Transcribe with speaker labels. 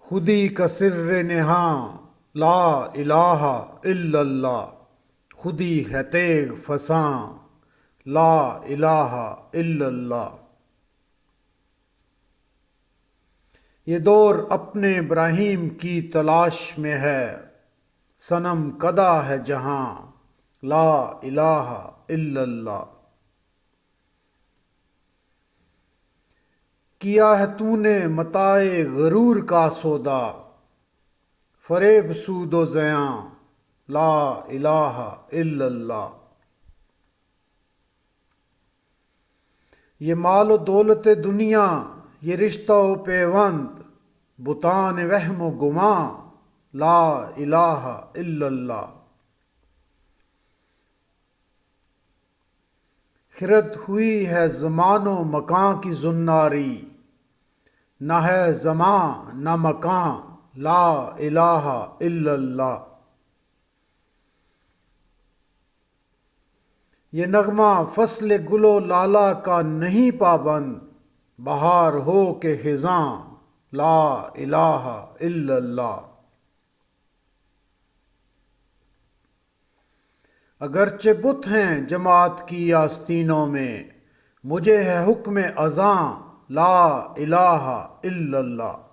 Speaker 1: خودی کا سر نہاں لا الہ الا اللہ، خودی ہے تیغ فساں لا الہ الا اللہ۔ یہ دور اپنے ابراہیم کی تلاش میں ہے، صنم کدہ ہے جہاں لا الہ الا اللہ۔ کیا ہے تو نے متاع غرور کا سودا، فریب سود و زیاں لا الہ الا اللہ۔ یہ مال و دولت دنیا، یہ رشتہ و پیوند، بتان وہم و گماں لا الہ الا اللہ۔ خرد ہوئی ہے زمان و مکان کی زناری، نہ ہے زمان نہ مکان لا الہ الا اللہ۔ یہ نغمہ فصل گل و لالہ کا نہیں پابند، بہار ہو کے خزاں لا الہ الا اللہ۔ اگرچہ بت ہیں جماعت کی آستینوں میں، مجھے ہے حکم اذاں لا الہ الا اللہ۔